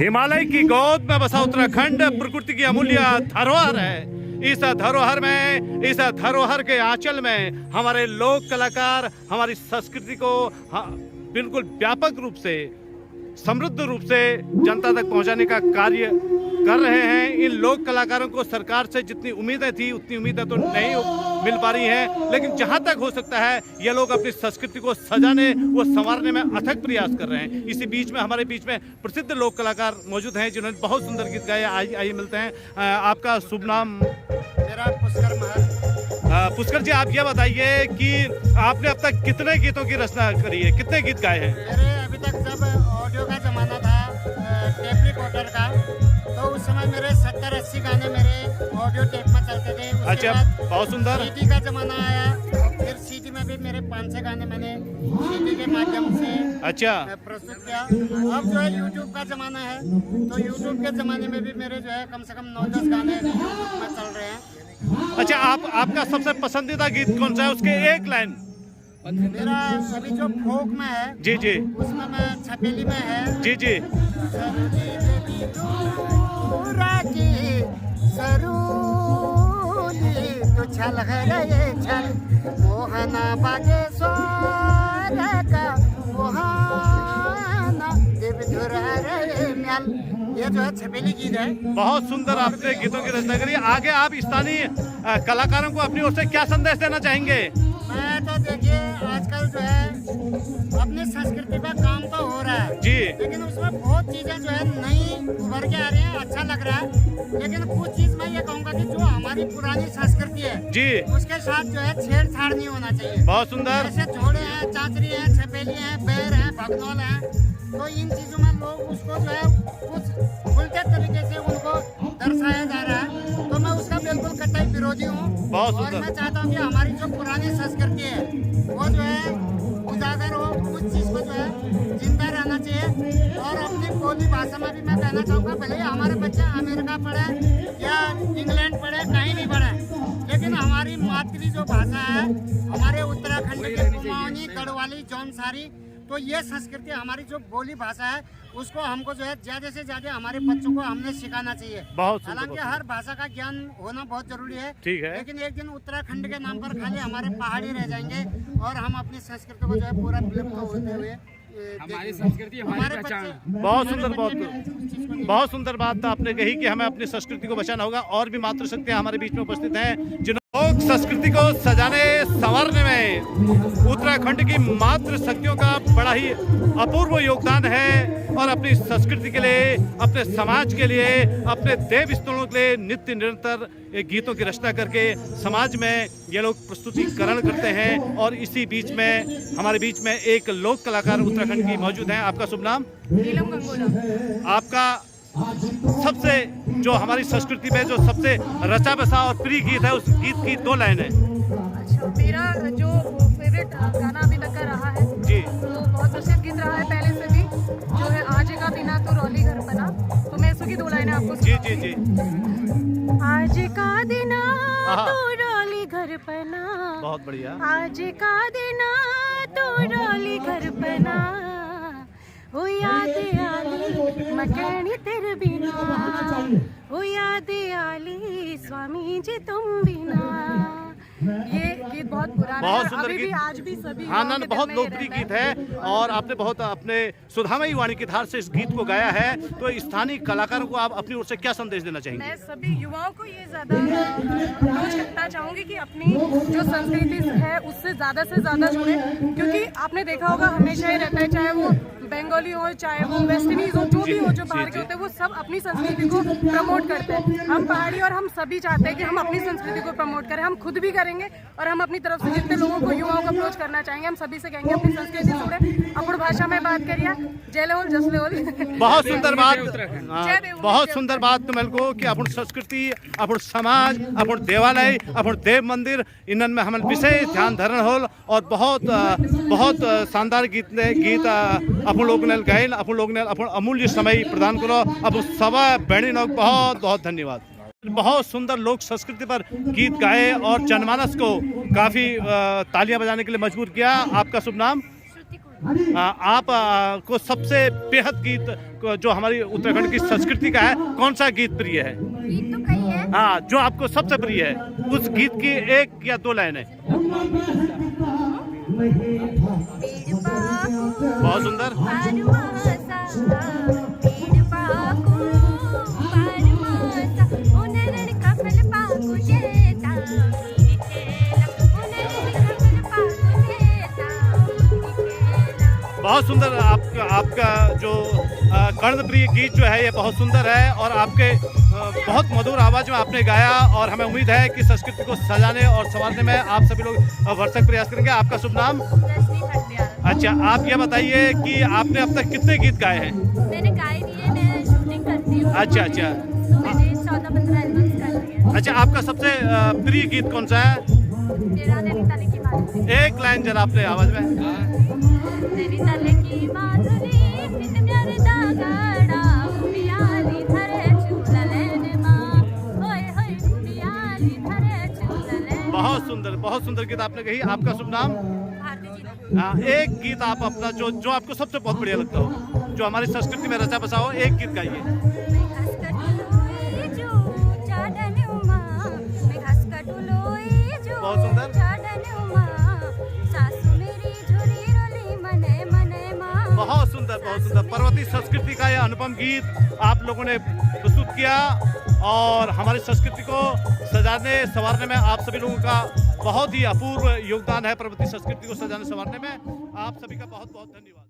हिमालय की गोद में बसा उत्तराखंड प्रकृति की अमूल्य धरोहर है। इस धरोहर में, इस धरोहर के आंचल में हमारे लोक कलाकार हमारी संस्कृति को बिल्कुल व्यापक रूप से, समृद्ध रूप से जनता तक पहुंचाने का कार्य कर रहे हैं। इन लोक कलाकारों को सरकार से जितनी उम्मीदें थी उतनी उम्मीदें तो नहीं मिल पा रही हैं, लेकिन जहां तक हो सकता है ये लोग अपनी संस्कृति को सजाने व संवारने में अथक प्रयास कर रहे हैं। इसी बीच में हमारे बीच में प्रसिद्ध लोक कलाकार मौजूद हैं जिन्होंने बहुत सुंदर गीत गाए। आइए मिलते हैं। आपका शुभ नाम? मेरा पुष्कर महल। पुष्कर जी, आप ये बताइए कि आपने अब तक कितने गीतों की रचना करी है, कितने गीत गाए हैं? मेरे अभी तक जब ऑडियो का जमाना था, टेप रिकॉर्डर का, तो उस समय मेरे 70-80 गाने मेरे ऑडियो टेप में चलते थे। उसके अच्छा, बाद बहुत सुंदर। सीडी का जमाना आया, फिर सीडी में भी मेरे 5-6 गाने मैंने सीडी के माध्यम से अच्छा प्रस्तुत किया। अब जो है यूट्यूब का जमाना है, तो यूट्यूब के जमाने में भी मेरे जो है कम से कम 9-10 गाने यूट्यूब में चल रहे हैं। अच्छा, आपका सबसे पसंदीदा गीत कौन सा है? उसके एक लाइन। मेरा अभी जो फोक में है, जी जी, उसमें मैं छपेली में है। जी जी, छल है छल मोहना बागे का मोहना ये जो है छपेली गीत है। बहुत सुंदर आपने गीतों की रचना करी। आगे आप स्थानीय कलाकारों को अपनी ओर से क्या संदेश देना चाहेंगे? मैं तो देखिए, आजकल जो है अपनी संस्कृति पर काम तो हो रहा है जी, लेकिन उसमें बहुत चीजें जो है नई उभर के आ रही हैं, अच्छा लग रहा है। लेकिन कुछ चीज मैं ये कहूँगा कि जो हमारी पुरानी संस्कृति है जी, उसके साथ जो है छेड़छाड़ नहीं होना चाहिए। बहुत सुंदर। जैसे जोड़े हैं, चांचरी है, छपेली है, बैर है, भगनौल है, तो इन चीजों में लोग उसको जो है कुछ उल्टे तरीके से उनको दर्शाया जा रहा है, तो मैं उसका बिल्कुल कतई विरोधी हूँ। बहुत और सुंदर। मैं चाहता हूँ कि हमारी जो पुरानी संस्कृति है वो जो है उजागर हो, उस चीज को जो है जिंदा रहना चाहिए। और अपनी बोली भाषा में भी मैं कहना चाहूँगा, भले हमारे बच्चे अमेरिका पढ़े या इंग्लैंड पढ़े, कहीं भी पढ़े, लेकिन हमारी मातृ जो भाषा है, हमारे उत्तराखंड के कुमाऊनी, गढ़वाली, जौनसारी, तो ये संस्कृति हमारी जो बोली भाषा है उसको हमको जो है ज्यादा से ज्यादा हमारे बच्चों को हमने सिखाना चाहिए। बहुत हालांकि हर भाषा का ज्ञान होना बहुत जरूरी है, ठीक है, लेकिन एक दिन उत्तराखंड के नाम पर खाली हमारे पहाड़ी रह जाएंगे और हम अपनी संस्कृति को जो है पूरा विलुप्त होते हुए हमारी संस्कृति हमारी पहचान। बहुत सुंदर, बहुत सुंदर बात आपने कही कि हमें अपनी संस्कृति को बचाना होगा। और भी मातृशक्तियां हमारे बीच में उपस्थित हैं जिन्होंने लोक संस्कृति को सजाने संवारने में उत्तराखंड की मातृ शक्तियों का बड़ा ही अपूर्व योगदान है। और अपनी संस्कृति के लिए, अपने समाज के लिए, अपने देव स्थलों के लिए नित्य निरंतर गीतों की रचना करके समाज में ये लोग प्रस्तुतिकरण करते हैं। और इसी बीच में हमारे बीच में एक लोक कलाकार उत्तराखंड की मौजूद हैं। आपका शुभ नाम? नीलम गंगोला। आपका सबसे जो हमारी संस्कृति में जो सबसे रचा बसा और प्रिय गीत है, उस गीत की 2 लाइनें। अच्छा, मेरा जो फेवरेट गाना अभी तक का रहा है जी, तो बहुत प्रसिद्ध गीत रहा है पहले से भी, जो है आज का बिना तो रौली घर बना। तो मैं इसकी 2 लाइनें आपको जी जी जी। आज का दिना तो रौली घर बना, बहुत बढ़िया। आज का दिना तो रौली घर बना, ओ याद आली मकैनी तेरे बिना, ओ याद आली स्वामी जी तुम बिना। ये गीत बहुत पुराना बहुत है, सुंदर अभी भी गीत। आज भी सभी हाँ ना, युवाओं के बहुत दिल में लोकप्रिय रहता गीत है और आपने बहुत अपने सुधामयी वाणी की धार से इस गीत को गाया है। तो स्थानीय कलाकारों को आप अपनी ओर से क्या संदेश देना चाहेंगे? मैं सभी युवाओं को ये ज़्यादा अप्रोच करना चाहूँगी कि अपनी जो संस्कृति है उससे ज़्यादा से ज़्यादा जुड़े, क्योंकि आपने देखा होगा हमेशा ही रहता है, चाहे वो बंगाली हो, चाहे वो वेस्ट इंडीज हो, जो भी हो, जो बाहर के होते हैं, वो सब अपनी संस्कृति को प्रमोट करते हैं। हम पहाड़ी और हम सभी चाहते हैं कि हम अपनी संस्कृति को प्रमोट करें। हम खुद भी करेंगे और हम अपनी तरफ से जितने लोगों को, युवाओं को अप्रोच करना चाहेंगे, हम सभी से कहेंगे अपनी संस्कृति से जुड़े, अपन भाषा में बात करिए। जय लेवल जस लेवल। बहुत सुंदर बात, देव। बहुत सुंदर बात तुम को कि अपन संस्कृति, अपन समाज, अपन देवालय, अपन देव मंदिर, इनन में हम विशेष ध्यान धरण होल। और बहुत बहुत शानदार गीत अपन लोग ने गायल, अपन लोग ने अपन अमूल्य समय प्रदान करो। अब सब बहनी लोग बहुत बहुत धन्यवाद। बहुत सुंदर लोक संस्कृति पर गीत गाए और जनमानस को काफी तालियां बजाने के लिए मजबूर किया। आपका शुभ नाम? आप को सबसे बेहद गीत जो हमारी उत्तराखंड की संस्कृति का है, कौन सा गीत प्रिय है? गीत तो कई है। हाँ, जो आपको सबसे प्रिय है, उस गीत की 1 या 2 लाइनें। बहुत सुंदर। बहुत सुंदर। आपका जो कर्णप्रिय गीत जो है ये बहुत सुंदर है और आपके बहुत मधुर आवाज में आपने गाया और हमें उम्मीद है कि संस्कृति को सजाने और संवारने में आप सभी लोग भरसक प्रयास करेंगे। आपका शुभ नाम? अच्छा, आप ये बताइए कि आपने अब तक कितने गीत गाए हैं? मैंने गाए नहीं है, मैं शूटिंग करती हूँ। अच्छा अच्छा। तो मैंने 14-15 एल्बम्स कर लिए। अच्छा, आपका सबसे प्रिय गीत कौन सा है? मेरा नैनीताल की माधुरी। एक लाइन जरा अपने आवाज में। नैनीताल की माधुरी प्रीत प्यारे दागड़ा उमियाली धरे चूललेन माँ होय होय उमियाली धरे चूललेन। बहुत सुंदर गीत आपने कही। आपका शुभ नाम? भारती जी। हाँ, एक गीत आप अपना जो आपको सबसे बहुत बढ़िया लगता हो, जो हमारी संस्कृति में रचा बसा हो, एक गीत गाइए। बहुत सुंदर। बहुत सुंदर। पर्वतीय संस्कृति का यह अनुपम गीत आप लोगों ने प्रस्तुत किया और हमारी संस्कृति को सजाने संवारने में आप सभी लोगों का बहुत ही अपूर्व योगदान है। पर्वतीय संस्कृति को सजाने संवारने में आप सभी का बहुत बहुत धन्यवाद।